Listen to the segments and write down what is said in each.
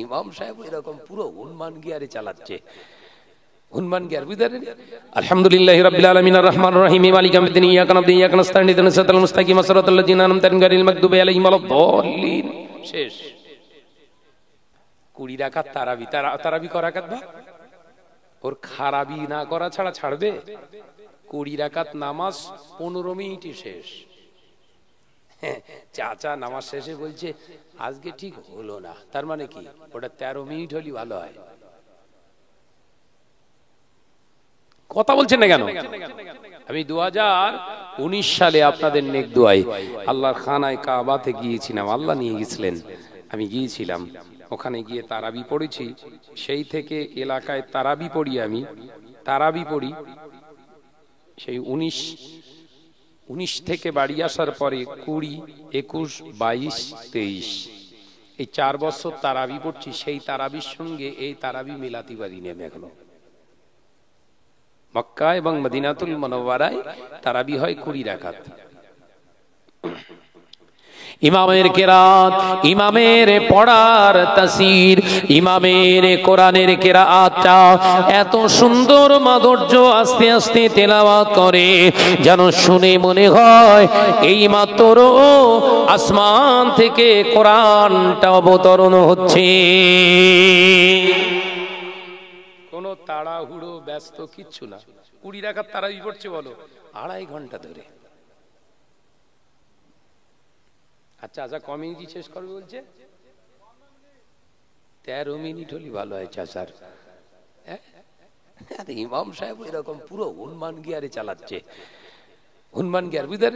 ইমাম সাহেব এরকম পুরো উন্মান গিয়ারে চালাচ্ছে, উন্মান গিয়ার, বুঝলেন? আলহামদুলিল্লাহি রাব্বিল আলামিন আর রহমানির রহিম মালিকি ইয়াউমিদ্দিন ইয়্যাকা না'বুদু ওয়া ইয়্যাকা নাস্তাঈন ইহদিনাস সিরাতাল মুস্তাকিম সিরাতাল লাযিনা আন'আমতা আলাইহিম গায়রিল মাগদুবি আলাইহিম ওয়ালাদ-দাল্লিন। শেষ। 20 রাকাত তারাবি, তারাবি ক রাকাত বা? ওর খারাবি না করা ছাড়া ছাড়বে? 20 রাকাত নামাজ 15 মিনিটে শেষ। চাচা নামাজ শেষে বলছে আজকে ঠিক হলো না, তার মানে কি ওটা 13 মিনিট হলি ভালো হয়। কথা বলছেন না কেন? আমি 2019 সালে আপনাদের নেক দোয়ায় আল্লাহর খানায় কাবাতে গিয়েছিলাম, আল্লাহ নিয়ে গেছিলেন, আমি গিয়েছিলাম, ওখানে গিয়ে তারাবি পড়েছি। সেই থেকে এলাকায় তারাবি পড়ি, আমি তারাবি পড়ি। সেই 19 থেকে বাড়ি আসার পরে 20, 21, 22, 23 এই 4 বছর তারাবি পড়ছি। সেই তারাবির সঙ্গে এই তারাবি মেলাতে পারিনি আমি এখনো। মক্কা এবং মদিনাতুল মুনাওয়ারায় তারাবি হয় 20 রাকাত। ইমামের কেরাত, ইমামের পড়ার তাসির, ইমামের কোরআনের কেরাতটা এত সুন্দর মাধুর্য, আস্তে আস্তে তেলাওয়াত করে যেন শুনে মনে হয় এই মাত্র আসমান থেকে কোরআনটা অবতরণ হচ্ছে। কোনো তাড়াহুড়ো ব্যস্ত কিচ্ছু না। 20 রাকাত তারাবি পড়ছে বলো 2.5 ঘন্টা ধরে। আচ্ছা আচ্ছা কমিউনিটি শেষ করবে বলছে 13 মিনিট হলি ভালো হয় চাচার। ইমাম সাহেব এরকম পুরো উন্মান গিয়ারে চালাচ্ছে, উন্মান গিয়ার, বুঝলেন?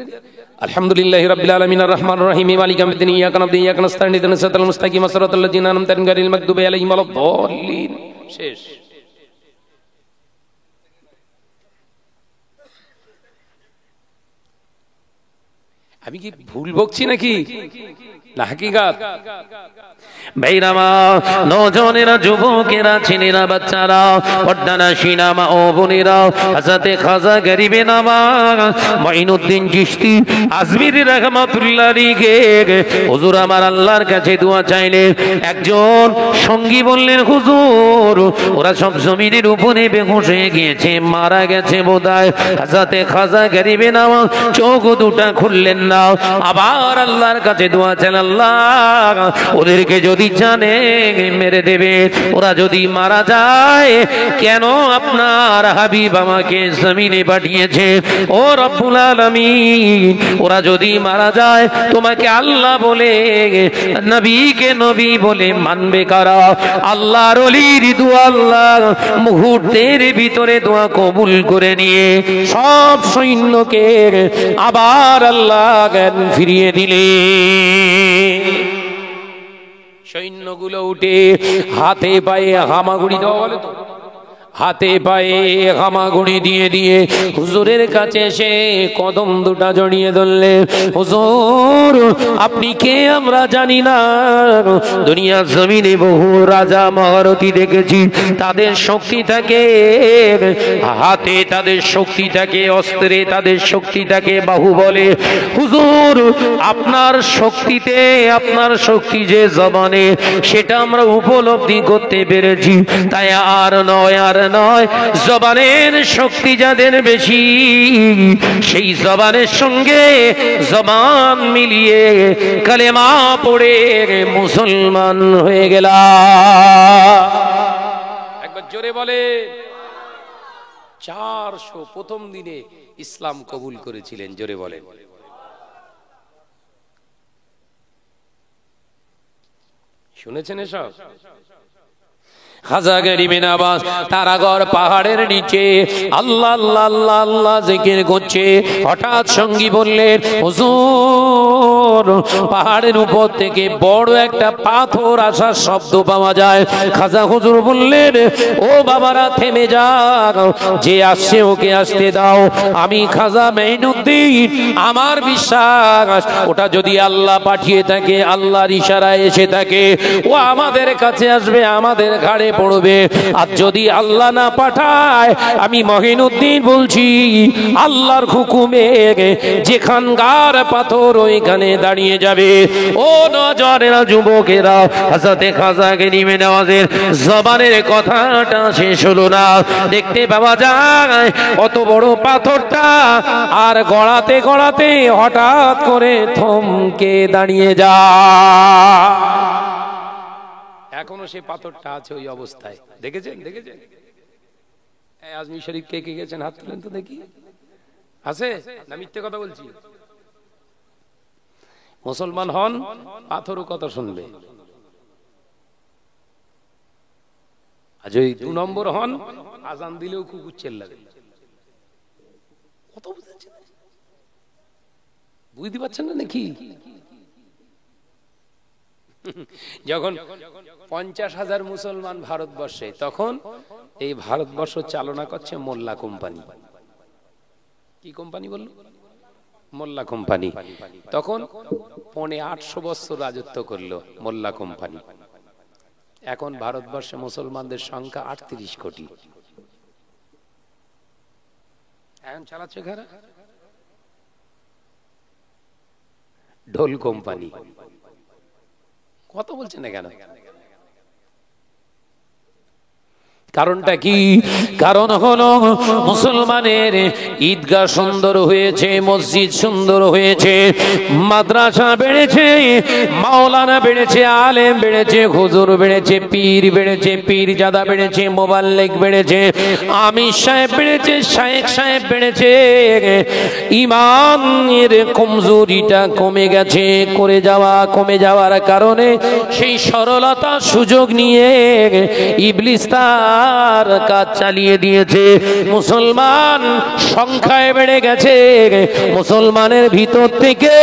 আলহামদুলিল্লাহি রাব্বিল আলামিন আর রহমানির রহিম মালিকি ইয়াউমিদ্দিন ইয়্যাকা না'বুদু ওয়া ইয়্যাকা নাস্তাঈন ইহদিনাস সিরাতাল মুস্তাকিম সিরাতাল লাযিনা আন'আমতা আলাইহিম গায়রিল মাগদুবি আলাইহিম ওয়ালাদ-দাল্লিন। শেষ। আমি কি ভুল বকছি নাকি না হাকিকাত? ভাইরামা, নওজওয়ানেরা, যুবকেরা, ছেলেরা, বাচ্চারা, পর্দানাশীনা মা ও বোনেরা, হযরতে খাজা গরিবে নওয়াজ মুঈনুদ্দিন চিশতি আজমিরি রাহমাতুল্লাহ আলাইহি হুজুর আমার আল্লাহর কাছে দোয়া চাইলে একজন সঙ্গী বললেন, হুজুর ওরা সব জমিনের উপরে বেহুশ হয়ে গিয়েছে, মারা গেছে বোধহয়। হযরতে খাজা গরিবে নওয়াজ চোখ দুটা খুললেন না, আবার আল্লাহর কাছে দোয়া চাইলেন, আল্লাহ ওদেরকে যদি জানে মেরে দেবে, ওরা যদি মারা যায় কেন আপনার হাবিব আমাকে জমিনে পাঠিয়েছে? ও রব্বুল আলামিন, ওরা যদি মারা যায় তোমাকে আল্লাহ বলে, নবীকে নবী বলে মানবে কারা? আল্লাহর ওলির দোয়া আল্লাহ মুহূর্তের ভিতরে দোয়া কবুল করে নিয়ে সব সৈন্যকে আবার আল্লাহ জ্ঞান ফিরিয়ে দিলে। সৈন্যগুলো উঠে হাতে পায়ে হামাগুড়ি দেওয়া বলে তো, হাতে পায়ে হামাগুড়ি দিয়ে দিয়ে হুজুরের কাছে এসে কদম দুটা জড়িয়ে ধরলে, হুজুর আপনি কে আমরা জানি না, দুনিয়ার জমিনে বহু রাজা মহারথী দেখেছি, তাদের শক্তি থাকে হাতে, তাদের শক্তি থাকে অস্ত্রে, তাদের শক্তি থাকে বাহুবলে। হুজুর আপনার শক্তিতে, আপনার শক্তি যে জবানে, সেটা আমরা উপলব্ধি করতে পেরেছি, তাই আর নয় আর নয়, জবানের শক্তি যাদের বেশি সেই জবানের সঙ্গে জবান মিলিয়ে কালেমা পড়ে মুসলমান হয়ে গেলাম। একবার জোরে বলে 400 প্রথম দিনে ইসলাম কবুল করেছিলেন, জোরে বলে। শুনেছেন এসব? খাজা গরিবে নওয়াজ তারাগড় পাহাড়ের নিচে আল্লাহ আল্লাহ আল্লাহ আল্লাহ জিকির করছে। হঠাৎ সঙ্গী বললেন, হুজুর পাহাড়ের উপর থেকে বড় একটা পাথর আসার শব্দ পাওয়া যায়। খাজা হুজুর বললেন, ও বাবারা থেমে যাও, যে আসছে ওকে আসতে দাও, আমি খাজা মুঈনুদ্দিন, আমার বিশ্বাস ওটা যদি আল্লাহ পাঠিয়ে থাকে, আল্লাহর ইশারায় এসে থাকে, ও আমাদের কাছে আসবে, আমাদের ঘাড়ে পড়বে। আর যদি আল্লাহ না পাঠায়, আমি মুঈনুদ্দিন বলছি আল্লাহর হুকুমে যেখানকার পাথর ওইখানে হয়ে দাঁড়িয়ে যাবে। ও নজরেরা, যুবকেরা, হযরতে খাজা গরিবে নওয়াজের জবানের কথাটা শেষ হলো না। দেখতে পাওয়া যায় অত বড় পাথরটা আর গড়াতে গড়াতে হঠাৎ করে থমকে দাঁড়িয়ে যায়। এখনো সে পাথরটা আছে ওই অবস্থায়। দেখেছেন? আজমির শরীফ কে কে গেছেন? হাত তুলেন তো দেখি। আছে না মিথ্যে কথা বলছি? মুসলমান হন, পাথরও কথা শুনবে। আজ ওই 2 নম্বর হন, আজান দিলেও কুকুর চেল্লাবে। কত বুঝতে পারছেন না নাকি? যখন 50,000 মুসলমান ভারতবর্ষে, তখন এই ভারতবর্ষ চালনা করছে মোল্লা কোম্পানি। কি কোম্পানি বললো? মোল্লা কোম্পানি। তখন 850 বছর রাজত্ব করলো মোল্লা কোম্পানি। এখন ভারতবর্ষে মুসলমানদের সংখ্যা 38 কোটি। এখন চালাচ্ছে কারা? ঢোল কোম্পানি। কথা বলছেন না কেন? কারণটা কি? কারণ হলো মুসলমানের ঈদগাহ সুন্দর হয়েছে, মসজিদ সুন্দর হয়েছে, মাদ্রাসা বেড়েছে, মাওলানা বেড়েছে, আলেম বেড়েছে, হুজুর বেড়েছে, পীর বেড়েছে, পীরজাদা বেড়েছে, মোবাল্লিগ বেড়েছে, আমির সাহেব বেড়েছে, শায়েখ সাহেব বেড়েছে। ইমানের কমজোরিটা কমে গেছে। কমে যাওয়ার কারণে সেই সরলতা সুযোগ নিয়ে ইবলিস তার কাজ চালিয়ে দিয়েছে। মুসলমান সংখ্যায় বেড়ে গেছে, মুসলমানের ভিতর থেকে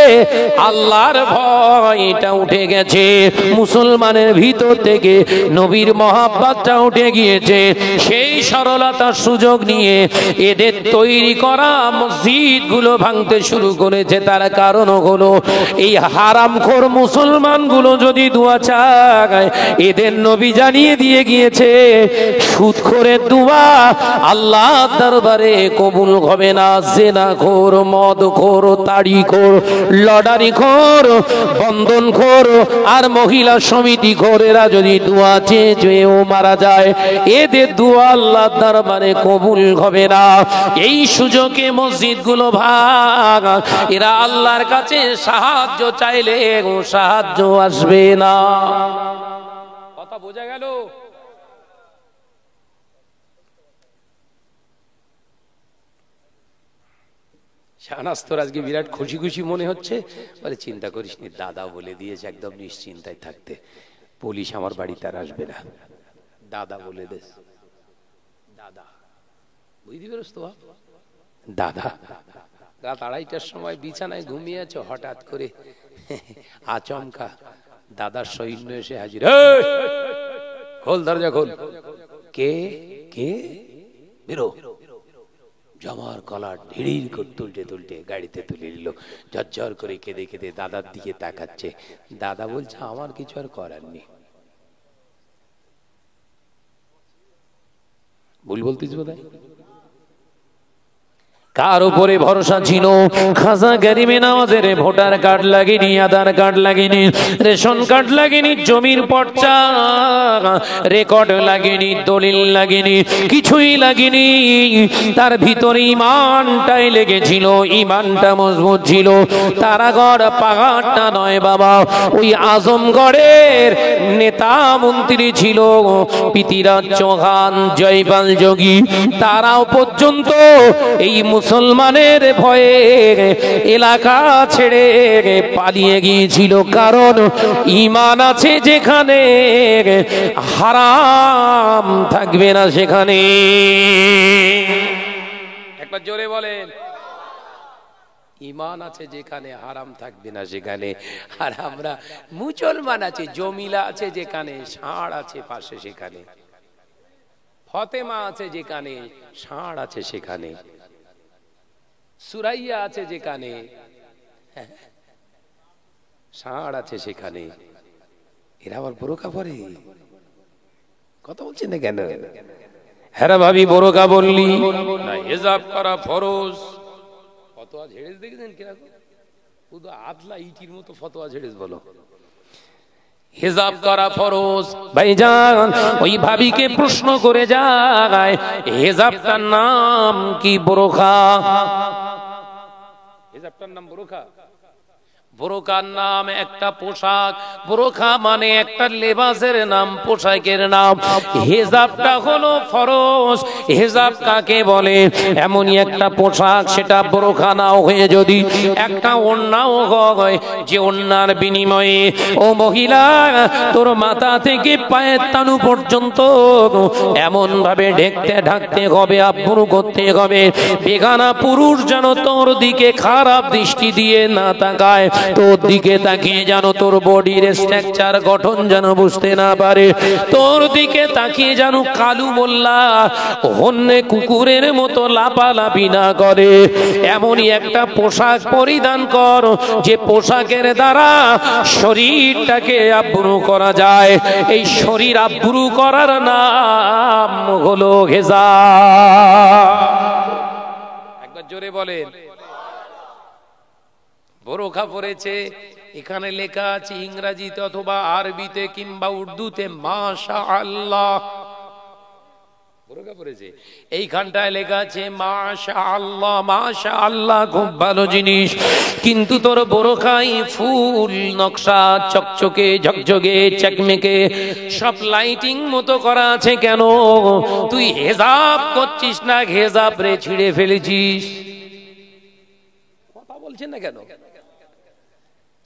আল্লাহর ভয়টা উঠে গেছে, মুসলমানের ভিতর থেকে নবীর মহাব্বতটা উঠে গিয়েছে। সেই সরলতার সুযোগ নিয়ে এদের তৈরি করা মসজিদগুলো ভাঙতে শুরু করেছে। তার কারণ হলো এই হারামখোর মুসলমানগুলো যদি দোয়া চায়, এদের নবী জানিয়ে দিয়ে গিয়েছে সুদখোরের দোয়া আল্লাহর দরবারে কবুল হবে না। জিনাখোর, মদখোর, তাড়িখোর, লটারিখোর, বন্ধনখোর আর মহিলা সমিতিখোর এরা যদি দোয়া চেয়েও মারা যায়, এদের দোয়া আল্লাহর দরবারে কবুল হবে না। এই সুযোগে মসজিদগুলো ভাগ, এরা আল্লাহর কাছে সাহায্য চাইলে সাহায্য আসবে না। কথা বোঝা গেল? শাহনাজ তোর আজকে বিরাট খুশি খুশি মনে হচ্ছে। বলে চিন্তা করিস নি, দাদা বলে দিয়েছে একদম নিশ্চিন্তায় থাকতে, পুলিশ আমার বাড়িতে আর আসবে না। দাদা বলে দে, দাদা বুঝতে পেরেছ তো? দাদা রাত 2:30টার সময় বিছানায় ঘুমিয়ে আছো, হঠাৎ করে আচমকা দাদার সৈন্য এসে হাজির। খোল দরজা খোল। কে কে? বেরো। জামার কলার ঢিড়ির করে তুলতে তুলতে গাড়িতে তুলে নিল। ঝরঝর করে কেঁদে কেঁদে দাদার দিকে তাকাচ্ছে। দাদা বলছে আমার কিছু আর করার নেই। ভুল বলতিস বোধহয়। কার উপরে ভরসা ছিল? খাজা গরিবে নওয়াজের ভোটার কার্ড লাগেনি, আধার কার্ড লাগেনি, রেশন কার্ড লাগেনি, জমির পর্চা রেকর্ড লাগেনি, দলিল লাগেনি, কিছুই লাগেনি। তার ভিতরে ইমানটাই লেগেছিল, ইমানটা মজবুত ছিল। তারাগড় পাহাড়টা নয় বাবা, ওই আজমগড়ের নেতা মন্ত্রী ছিল পৃথিরাজ চৌহান, জয়পাল যোগী। তারাও পর্যন্ত এই মুসলমানের ভয়ে এলাকা ছেড়ে পালিয়ে গিয়েছিল। কারণ ঈমান আছে যেখানে, হারাম থাকবে না সেখানে। একবার জোরে বলেন, ঈমান আছে যেখানে, হারাম থাকবে না সেখানে। আর আমরা মুসলমান আছে, জমিলা আছে যেখানে, ষাঁড় আছে পাশে সেখানে, ফতেমা আছে যেখানে, ষাঁড় আছে সেখানে, সুরাইয়া আছে যেখানে, ষাঁড় আছে সেখানে। এরা আবার বোরকা পরে। কথা বলছেন না কেন? হ্যাঁ ভাবি, বোরকা বললি না, হিজাব করা ফরজ। কত আজ হেরেস দেখেছেন কিরকম? শুধু আদলা ইটির মতো ফতোয়া ছেড়ে বলো হিজাব করা ফরজ। ভাইজান ওই ভাবিকে প্রশ্ন করে যায় হিজাবটার নাম কি? বোরখা। হিজাবটার নাম বোরখা। বোরকার নাম একটা পোশাক, বোরখা মানে একটা লেবাসের নাম, পোশাকের নাম। হিজাবটা হলো ফরজ। হিজাব কাকে বলে? এমনই একটা পোশাক, সেটা বোরখা নাও হয়ে যদি একটা ওড়নাও হয়, যে ওড়নার বিনিময়ে ও মহিলা তোর মাথা থেকে পায়ের তালু পর্যন্ত এমন ভাবে ঢাকতে হবে, আব্রু করতে হবে, বেগানা পুরুষ যেন তোর দিকে খারাপ দৃষ্টি দিয়ে না তাকায়, তোর দিকে তাকিয়ে যেন তোর বডির স্ট্রাকচার গঠন যেন বুঝতে না পারে, তোর দিকে তাকিয়ে যেন কালু মোল্লা হন্যে কুকুরের মতো লাপালাপি না করে। এমনই একটা পোশাক পরিধান কর যে পোশাকের দ্বারা শরীরটাকে আব্রু করা যায়। এই শরীর আব্রু করার নাম হলো হিজাব। একবার জোরে বলেন। বোরখা পরেছে, এখানে লেখা আছে ইংরেজিতে অথবা আরবিতে কিংবা উর্দুতে মাশাআল্লাহ। বোরখা পরেছে, এইখানটায় লেখা আছে মাশাআল্লাহ। মাশাআল্লাহ খুব ভালো জিনিস, কিন্তু তোর বোরখাই ফুল নকশা, চকচকে ঝকঝকে চকমেকে সব লাইটিং মতো করা আছে। কেন তুই হিজাব করছিস না? হিজাব রে ছিঁড়ে ফেলেছিস। কথা বলছেন না কেন?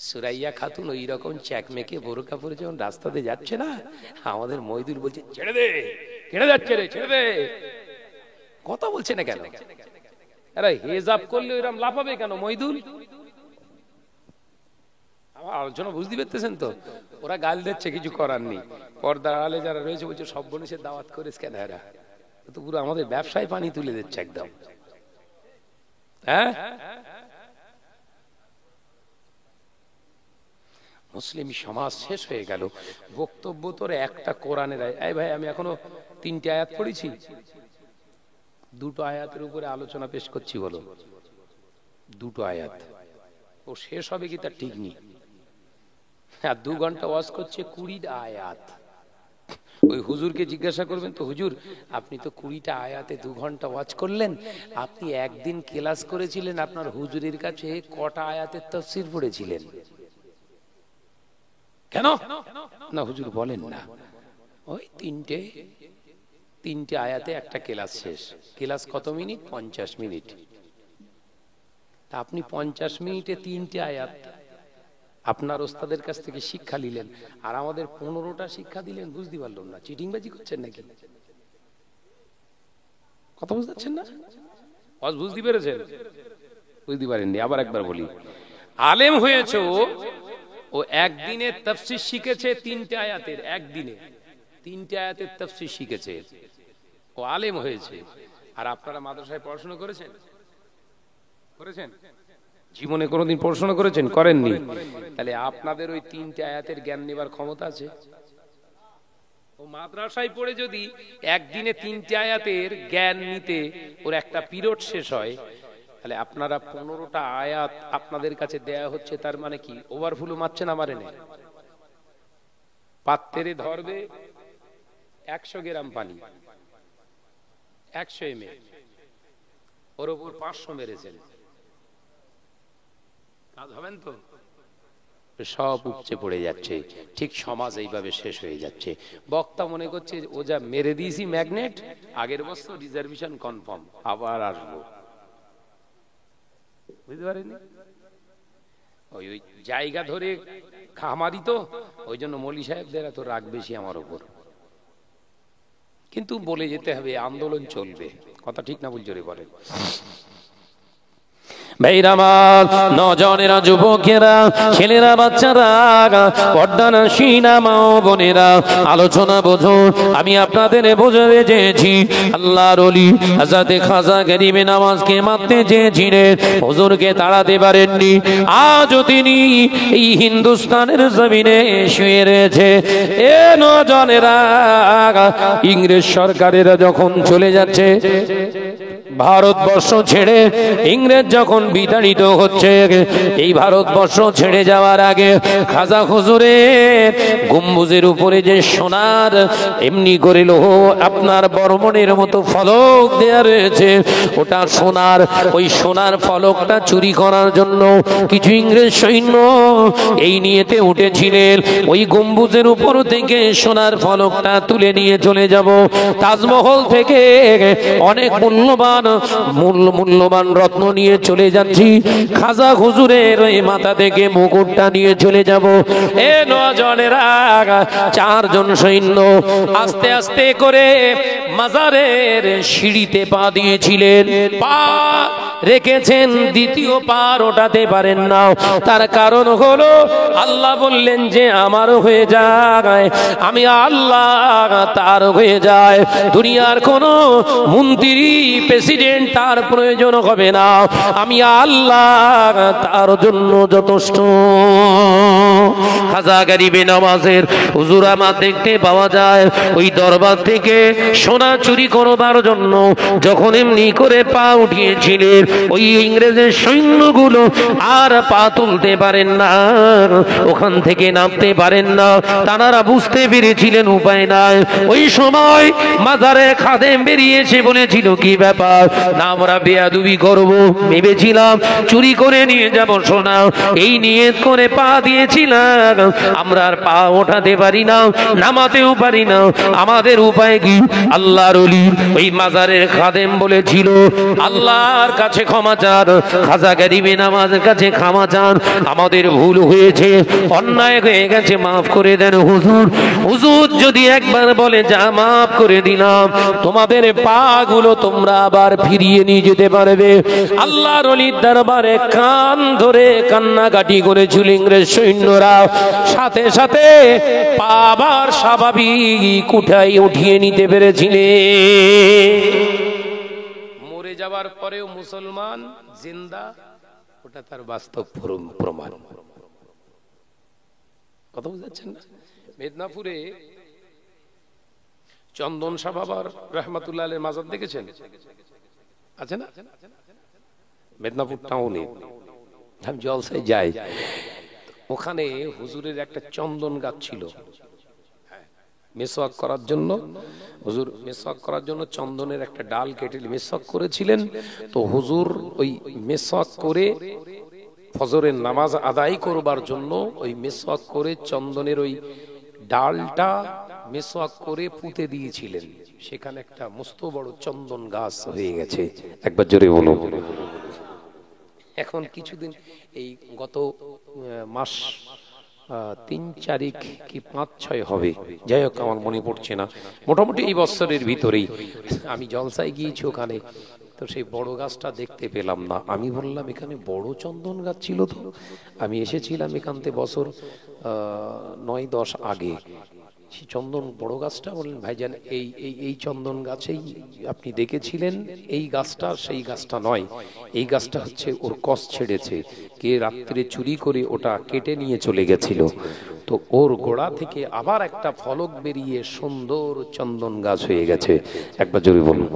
সুরাইয়া খাতুন ওই রকম চেকমেকে বোরকা পরে যখন রাস্তাতে যাচ্ছে না, আমাদের মইদুল বলছে ছেড়ে দে, ছেড়ে যাচ্ছে রে, ছেড়ে দে। কথা বলছে না কেন? আরে হিজাব করলে ওইরকম লাফাবে কেন মইদুল? আমার আলোচনা বুঝতে পারতেছেন তো? ওরা গাল দিচ্ছে, কিছু করার নেই। পর্দার আড়ালে যারা রয়েছে বলছে সব বনেছের দাওয়াত করিস কেন? এরা তো পুরো আমাদের ব্যবসায় পানি তুলে দিচ্ছে একদম। হ্যাঁ, মুসলিম সমাজ শেষ হয়ে গেল। বক্তব্য তোর একটা কোরআনের আয়াত। এই ভাই, আমি এখনো 3টে আয়াত পড়েছি, 2টো আয়াতের উপরে আলোচনা পেশ করছি। বলো 2টো আয়াত, ও শেষ হবে কি তার ঠিক নেই। আর 2 ঘন্টা ওয়াজ করছে 20টা আয়াত। ওই হুজুরকে জিজ্ঞাসা করবেন তো, হুজুর আপনি তো 20টা আয়াতে 2 ঘন্টা ওয়াজ করলেন, আপনি একদিন ক্লাস করেছিলেন, আপনার হুজুরের কাছে কটা আয়াতের তাফসীর পড়েছিলেন? কেন না হুজুর বলেন না? ওই 3টে আয়াতে একটা ক্লাস শেষ। ক্লাস কত মিনিট? 50 মিনিট। তা আপনি 50 মিনিটে 3টে আয়াত আপনার ওস্তাদের কাছ থেকে শিক্ষা নিলেন, আর আমাদের 15টা শিক্ষা দিলেন। বুঝতে পারলাম না, চিটিংবাজি করছেন নাকি? কথা বুঝতে পারছেন না? বুঝতে পেরেছেন? বুঝতে পারেননি? আবার একবার বলি, আলেম হয়েছে ও একদিনে তাফসীর শিখেছে 3টে আয়াতের, একদিনে 3টে আয়াতের তাফসীর শিখেছে, ও আলেম হয়েছে। আর আপনারা মাদ্রাসায় পড়াশোনা করেছেন? করেছেন? জীবনে কোনোদিন পড়াশোনা করেছেন? করেননি? তাহলে আপনাদের ওই 3টে আয়াতের জ্ঞান নেবার ক্ষমতা আছে? ও মাদ্রাসায় পড়ে যদি একদিনে 3টে আয়াতের জ্ঞান নিতে ওর একটা পিরিয়ড শেষ হয়, তাহলে আপনারা 15টা আয়াত আপনাদের কাছে দেয়া হচ্ছে, তার মানে কি ওভারফ্লো মারছে না মারেন? পাত্রে ধরবে 100 গ্রাম পানি, 100 ml, ওর উপর 500 মেরেছেন, কাজ হবেন তো? সব উপচে পড়ে যাচ্ছে। ঠিক সমাজ এইভাবে শেষ হয়ে যাচ্ছে। বক্তা মনে করছে ও যা মেরে দিয়েছি ম্যাগনেট, আগের বছর রিজার্ভেশন কনফার্ম, আবার আসবো। বুঝতে পারেনি? ওই জায়গা ধরে খামারি তো, ওই জন্য মৌলী সাহেবদের এত রাগ বেশি আমার উপর। কিন্তু বলে যেতে হবে, আন্দোলন চলবে। কথা ঠিক না ভুল জোরে বলেন? ভাইরামার নজনেরা, যুবকেরা, ছেলেরা, বাচ্চারা, পর্দানা সিনা মা ও বোনেরা, আলোচনা বোঝো। আমি আপনাদের বোঝাতে চেয়েছি, আল্লাহর ওলি হযরত খাজা গরিবে নওয়াজকে মারতে চেয়েছিলেন, হুজুরকে তাড়াতে পারেননি। আজও তিনি এই হিন্দুস্তানের জমিনে শুয়ে রয়েছে। এ নজনেরা, ইংরেজ সরকারেরা যখন চলে যাচ্ছে, ভারতবর্ষ ছেড়ে ইংরেজ যখন বিতাড়িত হচ্ছে, এই ভারতবর্ষ ছেড়ে যাওয়ার আগে খাজা হুজুরের গম্বুজের উপরে যে সোনার এমনি করে লোহ আপনার বর্মণের মতো ফলক দেয়া রয়েছে, ওটা সোনার। ওই সোনার ফলকটা চুরি করার জন্য কিছু ইংরেজ সৈন্য এই নিয়েতে উঠেছিলেন, ওই গম্বুজের উপর থেকে সোনার ফলকটা তুলে নিয়ে চলে যাব। তাজমহল থেকে অনেক মূল্যবান রত্ন নিয়ে চলে যাচ্ছি, খাজা হুজুরের ওই মাথা থেকে মুকুটটা নিয়ে চলে যাব। এ নজনেরা, চারজন সৈন্য আস্তে আস্তে করে মাজারের সিঁড়িতে পা দিয়েছিলেন। পা রেখেছেন, দ্বিতীয় পা ওঠাতে পারেন না। তার কারণ হলো আল্লাহ বললেন যে আমারও হয়ে যায়, আমি আল্লাহ তার হয়ে যায়। দুনিয়ার কোন মন্ত্রী প্রেসিডেন্ট তার প্রয়োজন হবে না, আমি আল্লাহ তার জন্য যথেষ্ট। খাজা গরিবে নওয়াজের হুজুর আমার দেখতে পাওয়া যায়, ওই দরবার থেকে সোনা চুরি করবার জন্য যখন এমনি করে পা উঠিয়েছিলেন, ওই ইংরেজের সৈন্যগুলো আর পা তুলতে পারেন না, ওখান থেকে নামতে পারেন না। তারা বুঝতে পেরেছিলেন উপায় নাই। ওই সময় মাজারে খাদেম বেরিয়েছে, বলেছিল কি ব্যাপার না, আমরা বেয়াদবি করবো ভেবেছিলাম, চুরি করে নিয়ে যাব সোনা, এই নিয়ত করে পা দিয়েছিলাম, আমরা আর পা ওঠাতে পারি না, নামাতেও পারি না, আমাদের উপায় কি? আল্লাহর ওলি ওই মাজারের খাদেম বলেছিল আল্লাহর কাছে ক্ষমা চান, খাজা গরিবে নওয়াজের কাছে ক্ষমা চান, আমাদের ভুল হয়েছে, অন্যায় হয়ে গেছে, মাফ করে দেন হুজুর। হুজুর যদি একবার বলে যা মাফ করে দিলাম, তোমাদের পা গুলো তোমরা আবার ফিরিয়ে নিয়ে যেতে পারবে। আল্লাহর ওলির দরবারে কান ধরে কান্নাকাটি করেছিল ইংরেজ সৈন্যরা, সাথে সাথে পা আবার স্বাভাবিক উঠাই উঠিয়ে নিতে পেরেছিলে। মরে যাওয়ার পরেও মুসলমান জিন্দা, ওটা তার বাস্তব প্রমাণ। কথা বুঝাচ্ছেন না? মেদিনীপুরে চন্দন শাহ বাবার রহমাতুল্লাহ আলাইহির মাজার দেখেছেন? আছে না? মেদিনীপুর টাউনে আমি জলসায় যাই, ওখানে হুজুরের একটা চন্দন গাছ ছিল। মেসওয়াক করার জন্য হুজুর মেসওয়াক করার জন্য চন্দনের একটা ডাল কেটে মেসওয়াক করেছিলেন। তো হুজুর ওই মেসওয়াক করে ফজরের নামাজ আদায় করবার জন্য ওই মেসওয়াক করে চন্দনের ওই ডালটা মেসওয়াক করে পুঁতে দিয়েছিলেন। সেখানে একটা মস্ত বড় চন্দন গাছ হয়ে গেছে। একবার জোরে বলো। এখন কিছুদিন এই গত মাস 3-4 কি 5-6 হবে, যাই হোক আমার মনে পড়ছে না, মোটামুটি এই বছরের ভিতরেই আমি জলসায় গিয়েছি ওখানে। তো সেই বড় গাছটা দেখতে পেলাম না। আমি বললাম এখানে বড় চন্দন গাছ ছিল তো, আমি এসেছিলাম এখানতে বছর 9-10 আগে। সেই চন্দন বড় গাছটা, বললেন ভাইজান এই এই এই চন্দন গাছেই আপনি দেখেছিলেন, এই গাছটা সেই গাছটা নয়, এই গাছটা হচ্ছে ওর কষ ছেড়েছে, কে রাত্রে চুরি করে ওটা কেটে নিয়ে চলে গেছিল। তো ওর গোড়া থেকে আবার একটা ফলক বেরিয়ে সুন্দর চন্দন গাছ হয়ে গেছে। একবার জোরে বলুন।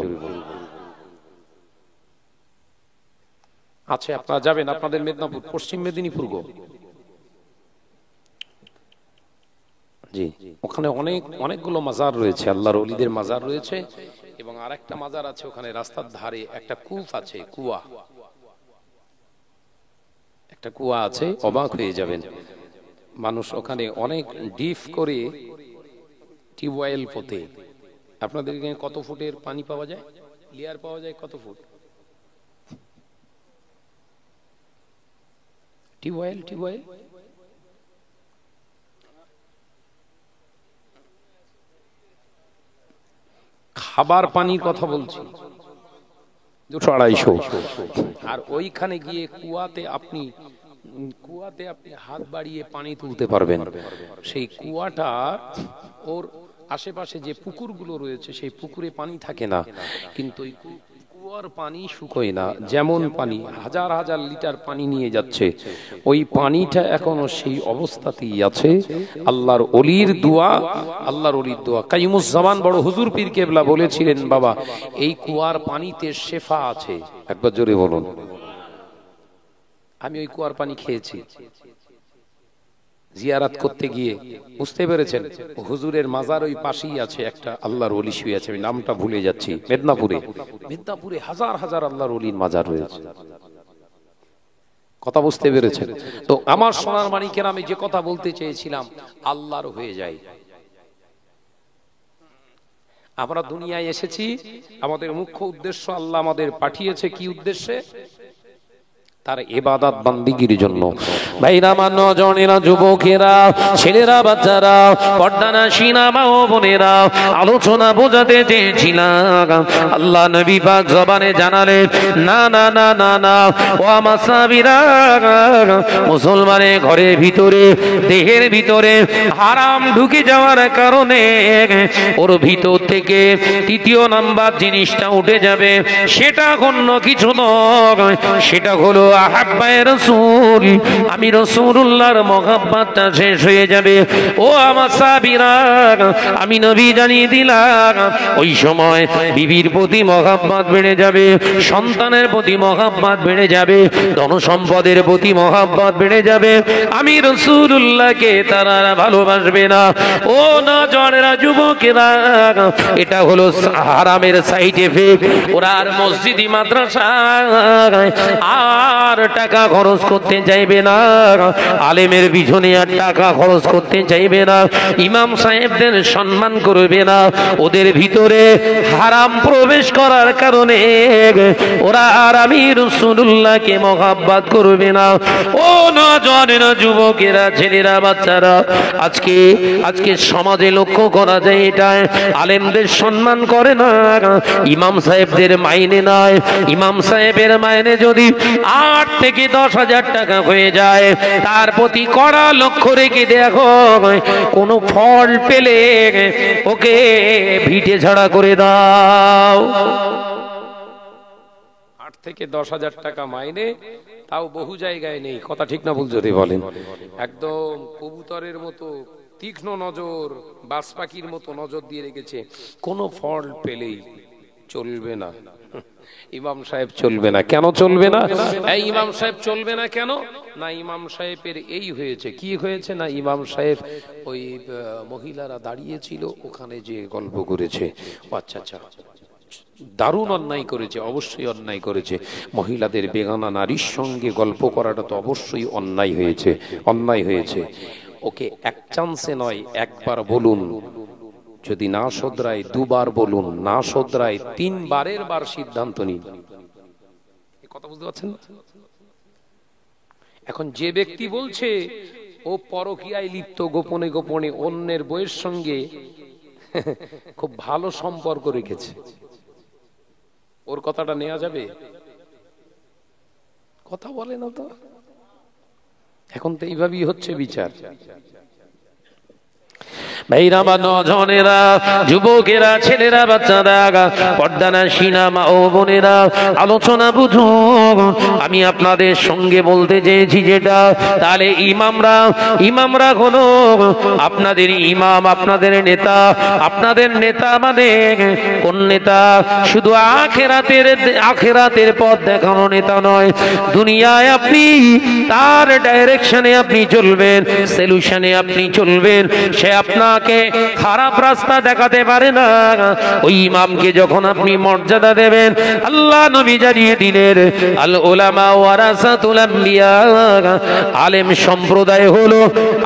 আচ্ছা আপনারা যাবেন, আপনাদের মেদিনীপুর, পশ্চিম মেদিনীপুর গো, জি, ওখানে অনেকগুলো মাজার রয়েছে, আল্লাহর ওলিদের মাজার রয়েছে। এবং আরেকটা মাজার আছে ওখানে রাস্তার ধারে, একটা কূপ আছে, কুয়া, একটা কুয়া আছে, অবাক হয়ে যাবেন। মানুষ ওখানে অনেক ডিপ করে টিউবওয়েল পোতে। আপনাদের এখানে কত ফুটের পানি পাওয়া যায়, লেয়ার পাওয়া যায় কত ফুট? টিউবওয়েল খাবার পানির কথা বলছি, 200-250। আর ওইখানে গিয়ে কুয়াতে আপনি হাত বাড়িয়ে পানি তুলতে পারবেন। সেই কুয়াটা ওর আশেপাশে যে পুকুরগুলো রয়েছে সেই পুকুরে পানি থাকে না, কিন্তু ওই কুয়া কুয়ার পানি শুকোয় না, যেমন পানি হাজার হাজার লিটার পানি নিয়ে যাচ্ছে, ওই পানিটা এখনো সেই অবস্থাতেই আছে। আল্লাহর ওলির দোয়া, আল্লাহর ওলির দোয়া। কাইমুজ্জামান বড় হুজুর পীর কেবলা বলেছিলেন, বাবা এই কুয়ার পানিতে শেফা আছে। একবার জোরে বলুন। আমি ওই কুয়ার পানি খেয়েছি জিয়ারাত করতে গিয়ে, বুঝতে পেরেছেন? হুজুরের মাজার ওই পাশেই আছে একটা আল্লাহর ওলি শুয়ে আছে, আমি নামটা ভুলে যাচ্ছি, মেদিনীপুরে হাজার হাজার আল্লাহর ওলির মাজার রয়েছে। কথা বুঝতে পেরেছেন তো? আমার সোনার মানিকের আমি যে কথা বলতে চেয়েছিলাম, আল্লাহর হয়ে যায়। আমরা দুনিয়ায় এসেছি, আমাদের মুখ্য উদ্দেশ্য, আল্লাহ আমাদের পাঠিয়েছে কি উদ্দেশ্যে? তার ইবাদত বান্দিগির জন্য। ভাইরা, নজনেরা, যুবকেরা, ছেলেরা, বাচ্চারা, পর্দানাশীনা মা ও বোনেরা, আলোচনা বোঝাতে চেয়েছিলাম, আল্লাহ নবী পাক জবানে জানালেন, না না না না না, ও আমার সাহাবীরা, মুসলমানের ঘরের ভিতরে, দেহের ভিতরে হারাম ঢুকে যাওয়ার কারণে ওর ভিতর থেকে তৃতীয় নাম্বার জিনিসটা উঠে যাবে। সেটা অন্য কিছু নয়, সেটা হলো আহাব্বায়ে রাসূল। আমি রাসূলুল্লাহর মহব্বতটা শেষ হয়ে যাবে। ও আমার সাহাবীরা, আমি নবী জানিয়ে দিলাম, ওই সময় বিবির প্রতি মহব্বত বেড়ে যাবে, সন্তানের প্রতি মহব্বত বেড়ে যাবে, ধনসম্পদের প্রতি মহব্বত বেড়ে যাবে। আমি রাসূলুল্লাহকে তারা ভালোবাসবে না। ও নজনেরা, যুবকেরা, এটা হলো হারামের সাইড এফেক্ট। ওরা আর মসজিদি মাদ্রাসা আর টাকা খরচ করতে চাইবে না, আলেমের পিছনে আর টাকা খরচ করতে চাইবে না, ইমাম সাহেবদের সম্মান করবে না, ওদের ভিতরে হারাম প্রবেশ করার কারণে ওরা আর আমি রাসূলুল্লাহকে মহব্বত করবে না। ও নজনেরা, যুবকেরা, ছেলেরা, বাচ্চারা, আজকে সমাজে লক্ষ্য করা যায় এটা, আলেমদের সম্মান করে না, ইমাম সাহেবদের মাইনে নয়। ইমাম সাহেবের মাইনে যদি 8 থেকে 10,000 টাকা হয়ে যায়, তার প্রতি কড়া লক্ষ্য রেখে দেখো, কোনো ফল পেলে ওকে ভিটে ছাড়া করে দাও। 8 থেকে 10,000 টাকা মাইনে, তাও বহু জায়গায় নেই। কথা ঠিক না ভুল যদি বলেন? একদম কবুতরের মতো তীক্ষ্ণ নজর, বাজ পাখির মতো নজর দিয়ে রেখেছে, কোনো ফল পেলেই চলবে না। ইমাম সাহেব চলবে না। কেন চলবে না? এই ইমাম সাহেব চলবে না কেন? না, ইমাম সাহেবের এই হয়েছে, কি হয়েছে না, ইমাম সাহেব ওই মহিলারা দাঁড়িয়েছিল ওখানে যে গল্প করেছে। আচ্ছা আচ্ছা, দারুণ অন্যায় করেছে, অবশ্যই অন্যায় করেছে। মহিলাদের বেগানা নারীর সঙ্গে গল্প করাটা তো অবশ্যই অন্যায় হয়েছে, অন্যায় হয়েছে। ওকে এক চান্সে নয়, একবার বলুন, যদি না শোধরায় 2 বার বলুন, না শোধরায় 3 বারের বার সিদ্ধান্ত নিন। কথা বুঝতে পারছেন না? এখন যে ব্যক্তি বলছে ও পরকীয়ায় লিপ্ত, গোপনে গোপনে অন্যের বউয়ের সঙ্গে খুব ভালো সম্পর্ক রেখেছে, ওর কথাটা নেওয়া যাবে? কথা বলে না তো। এখন তো এইভাবেই হচ্ছে বিচার। ভাইরা, নজনেরা, যুবকেরা, ছেলেরা, বাচ্চারা, পর্দানাশীনা মা ও বোনেরা, আলোচনা বুঝুন। আমি আপনাদের সঙ্গে বলতে চেয়েছি যেটা, তাহলে ইমামরা হলো আপনাদের ইমাম, আপনাদের নেতা। আপনাদের নেতা মানে কোন নেতা? শুধু আখেরাতের পথ দেখানো নেতা নয়। দুনিয়ায় আপনি তার ডাইরেকশনে আপনি চলবেন, সলিউশনে আপনি চলবেন। সে আপনাকে খারাপ রাস্তা দেখাতে পারে না। ওই ইমামকে যখন আপনি মর্যাদা দেবেন, আল্লাহ নবী জানিয়ে দিলেন, আল উলামা ওয়ারাসাতুল আম্বিয়া, আলেম সম্প্রদায় হলো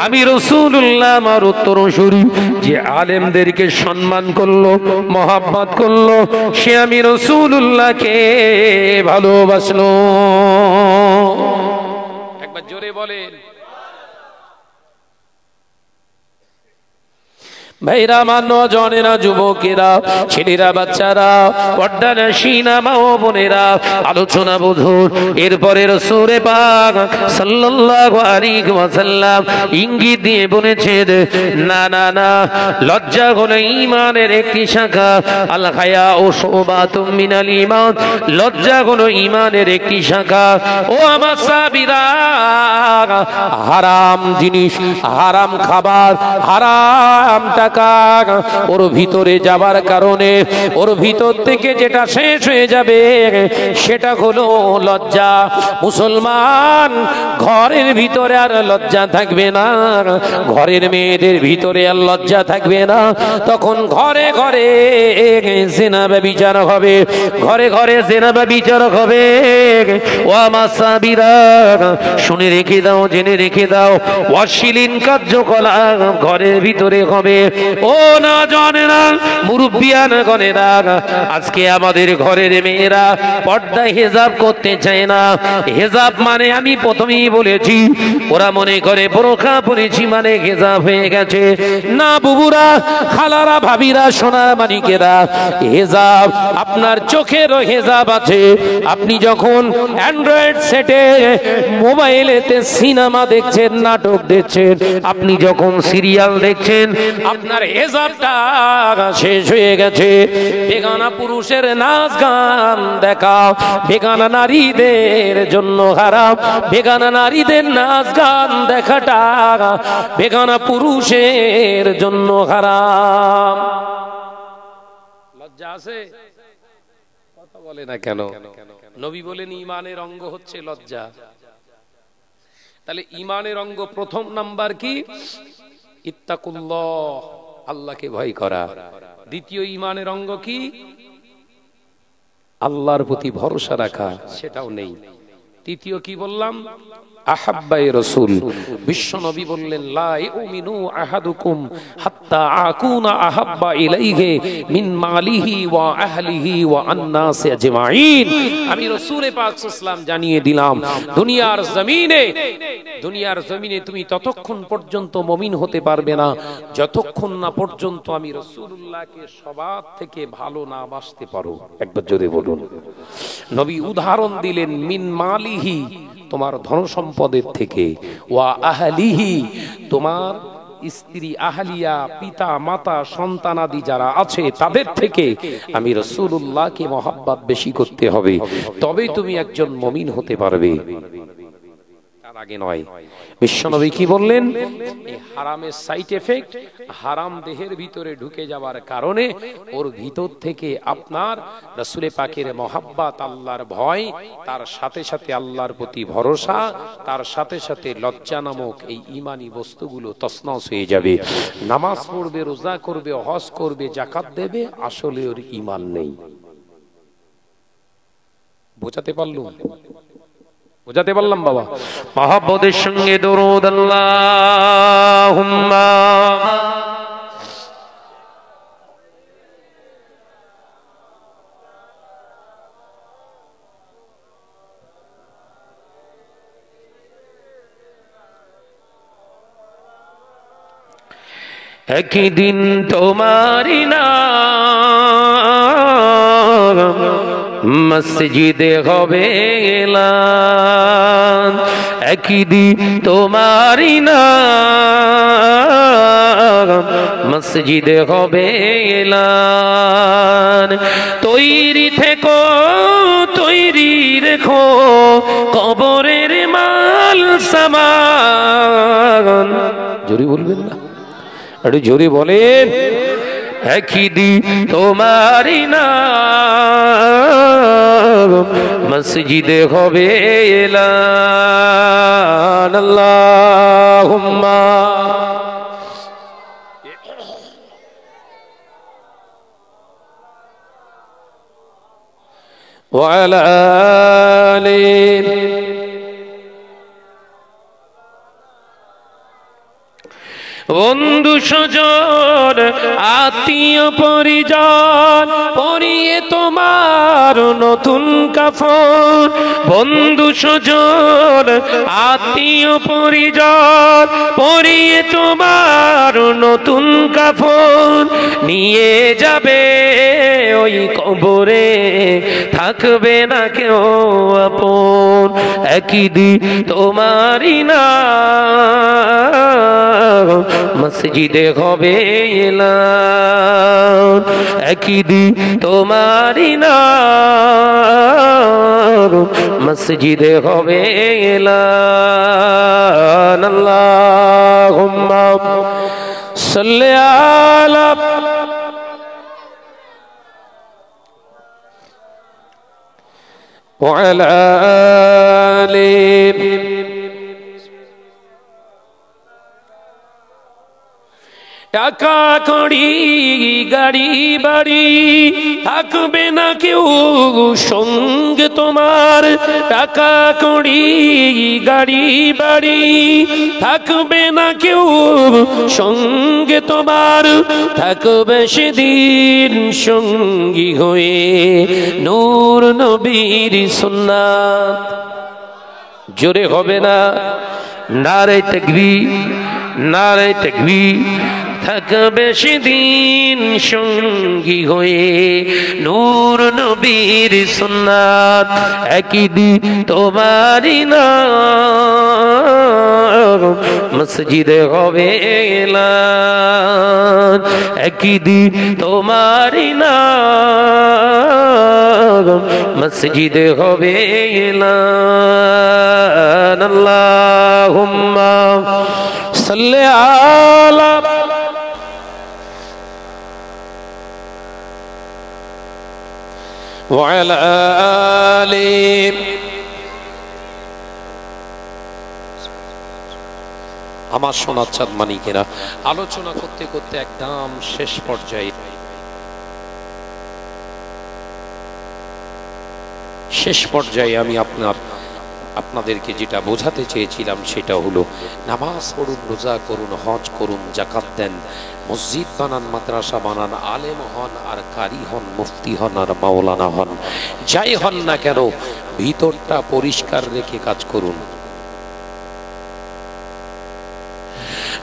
আমি রাসূলুল্লাহ আমার উত্তরসূরি। যে আলেমদেরকে সম্মান করলো, মহব্বত করলো, সে আমি রাসূলুল্লাহকে ভালোবাসলো। একবার জোরে বলেন। ভাইরা মান্য জনেরা যুবকেরা ছেলেরা বাচ্চারা পর্দার সিনা মা ও বোনেরা আলোচনা বুঝুন। এরপরে রাসূল পাক সাল্লাল্লাহু আলাইহি ওয়াসাল্লাম ইঙ্গিত দিয়ে বলেছেন, না না না, লজ্জা হলো ঈমানের একটি শাখা। আল হায়া ও শুবাতুম মিনাল ঈমান, লজ্জা হলো ঈমানের একটি শাখা। ও আমার সাহাবীরা, হারাম জিনিস, হারাম খাবার, হারাম ওর ভিতরে যাবার কারণে ওর ভিতর থেকে যেটা শেষ হয়ে যাবে সেটা হলো লজ্জা। মুসলমান ঘরের ভিতরে আর লজ্জা থাকবে না, ঘরের মেয়েদের ভিতরে আর লজ্জা থাকবে না। তখন ঘরে ঘরে জিনা ব্যভিচার হবে, ঘরে ঘরে জিনা ব্যভিচার হবে। ও আমার সাহাবীরা, শুনে রেখে দাও, জেনে রেখে দাও, অশ্লীল কার্যকলাপ ঘরের ভিতরে হবে। ও না জানে না, মুরব্বিয়ান গণেরা, আজকে আমাদের ঘরের মেয়েরা পর্দা হেজাব করতে চায় না। হেজাব মানে আমি প্রথমেই বলেছি, ওরা মনে করে বোরকা পরেছি মানে হেজাব হয়ে গেছে। না বুবুরা, খালারা, ভাবিরা, সোনা মানিকেরা, হেজাব আপনার চোখেরও হেজাব আছে। আপনি যখন অ্যান্ড্রয়েড সেটে মোবাইলেতে সিনেমা দেখছেন, নাটক দেখছেন, আপনি যখন সিরিয়াল দেখছেন, আপনার হেজাবটা শেষ হয়ে গেছে। বেগানা পুরুষের নাচ গান দেখা বেগানা নারীদের জন্য হারাম। বেগানা নারীদের নাচ গান দেখাটা বেগানা পুরুষের জন্য হারাম। লজ্জা আছে? কথা বলে না কেন? নবী বলেন ঈমানের অঙ্গ হচ্ছে লজ্জা। তাহলে ঈমানের অঙ্গ প্রথম নাম্বার কি? ইত্তাকুল্লাহ, আল্লাহকে ভয় করা। দ্বিতীয় ঈমানের অঙ্গ কি? আল্লাহর প্রতি ভরসা রাখা, সেটাও নেই। তৃতীয় কি বললাম? আহাব্বাই রাসূল। বিশ্ব নবী বললেন, লা ইউমিনু আহাদুকুম হাত্তা আকুনা আহাব্বা ইলাইহি মিন মালিহি ওয়া আহলিহি ওয়া আন-নাস আজমাইন। আমি রাসূল পাক সাল্লাল্লাহু আলাইহি ওয়াসাল্লাম জানিয়ে দিলাম, দুনিয়ার জমিনে তুমি ততক্ষণ পর্যন্ত মুমিন হতে পারবে না যতক্ষণ না পর্যন্ত আমি রাসূলুল্লাহকে সবার থেকে ভালো না বাসতে পারো। একবার জোরে বলুন। নবী উদাহরণ দিলেন, মিন মালিহি, তোমার ধন সম্পদের থেকে, ওয়া আহলিহি, তোমার স্ত্রী, আহলিয়া, পিতা মাতা, সন্তানাদি যারা আছে তাদের থেকে। আমি রাসূলুল্লাহকে মহব্বত বেশি করতে হবে, তবেই তুমি একজন মুমিন হতে পারবে, তার আগে নয়। বিশ্বনবী কি বললেন? এই হারামের সাইড এফেক্ট, হারাম দেহের ভিতরে ঢুকে যাওয়ার কারণে ওর ভিতর থেকে আপনার রাসূল পাকের মহব্বত, আল্লাহর ভয়, তার সাথে সাথে আল্লাহর প্রতি ভরসা, তার সাথে সাথে লজ্জা নামক এই ঈমানি বস্তুগুলো তছনছ হয়ে যাবে। নামাজ পড়বে, রোজা করবে, হজ করবে, যাকাত দেবে, আসলে ওর ঈমান নেই। বোঝাতে পারলুম? বোঝাতে পারলাম বাবা? মহব্বতের সঙ্গে দরুদ আল্লাহুম্মা একদিন তোমারি নাম মসজিদে হবে এলান, একদিন তোমারি নাম মসজিদে হবে এলান। তৈরি থেকো, তৈরি রেখো কবরের মাল সামান। জোরে বলবেন না? একটু জোরে বলেন। একদিন তোমারি নাম মসজিদে হবে এলান। আল্লাহুম্মা ওয়া আলা আলিহি। বন্ধু সজন আত্মীয় পরিজন পরিয়ে তোমার নতুন কাফন, বন্ধু স্বজন আত্মীয় পরিজন পরিয়ে তোমার নতুন কাফন, নিয়ে যাবে ওই কবরে থাকবে না কেউ আপন। একই দিন তোমারই না মসজিদে হবে এলান, একই দিন তোমারই না মসজিদে হবে এলান। আল্লাহুম্মা সাল্লি আলা ওয়া আলা আলি। টাকা কড়ি গাড়ি বাড়ি থাকবে না কেউ সঙ্গে তোমার, টাকা কড়ি গাড়ি বাড়ি থাকবে না কেউ সঙ্গে তোমার, থাকবে সেদিন সঙ্গী হয়ে নূর নবীর সুন্নাত। জোরে হবে না নারে তাকবীর, নারে তাকবীর। থাকবে সেদিন সঙ্গী হয়ে নূর নবীর সুন্নাত, একই দিন তোমারই না মসজিদে হবে এলান, একই দিন তোমারই না মসজিদে হবে এলান। আল্লাহুম্মা সাল্লি আলা ওয়া আলা আলি। আমার সোনার চাঁদ মানিকেরা, আলোচনা করতে করতে একদম শেষ পর্যায়ে আমি আপনাদেরকে যেটা বোঝাতে চেয়েছিলাম সেটা হলো, নামাজ পড়ুন, রোজা করুন, হজ করুন, যাকাত দেন, মসজিদ বানান, মাদ্রাসা বানান, আলেম হন আর কারি হন, মুফতি হন আর মাওলানা হন, যাই হন না কেন ভিতরটা পরিষ্কার রেখে কাজ করুন।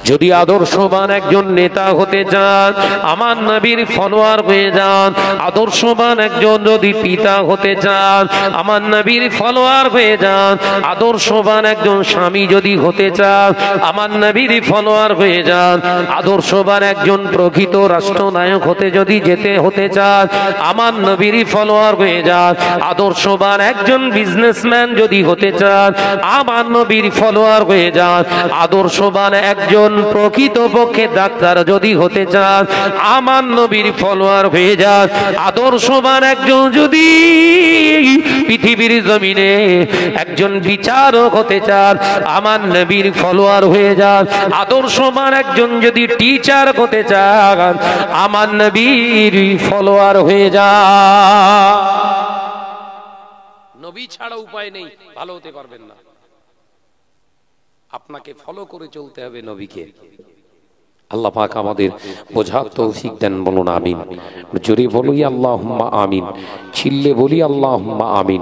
যদি আদর্শবান একজন নেতা হতে চান, আমার নবীর ফলোয়ার হয়ে যান। আদর্শবান একজন যদি পিতা হতে চান, আমার নবীর ফলোয়ার হয়ে যান। আদর্শবান একজন স্বামী যদি হতে চান, আমার নবীর ফলোয়ার হয়ে যান। আদর্শবান একজন প্রকৃত রাষ্ট্রনায়ক হতে চান, আমার নবীর ফলোয়ার হয়ে যান। আদর্শবান একজন বিজনেসম্যান যদি হতে চান, আমার নবীর ফলোয়ার হয়ে যান। আদর্শবান একজন প্রকৃতপক্ষে ডাক্তার যদি হতে চান, আমার নবীর ফলোয়ার হয়ে যান। আদর্শবান একজন যদি পৃথিবীর জমিনে একজন বিচারক হতে চান, আমার নবীর ফলোয়ার হয়ে যান। আদর্শবান একজন যদি টিচার হতে চান, আমার নবীর ফলোয়ার হয়ে যান। নবী ছাড়া উপায় নেই, ভালো হতে পারবেন না। আপনাকে ফলো করে চলতে হবে নবীকে। আল্লাহ পাক আমাদের বোঝার তৌফিক দেন, বলুন আমিন। জোরে বলি আল্লাহুম্মা আমিন, চিল্লে বলি আল্লাহুম্মা আমিন।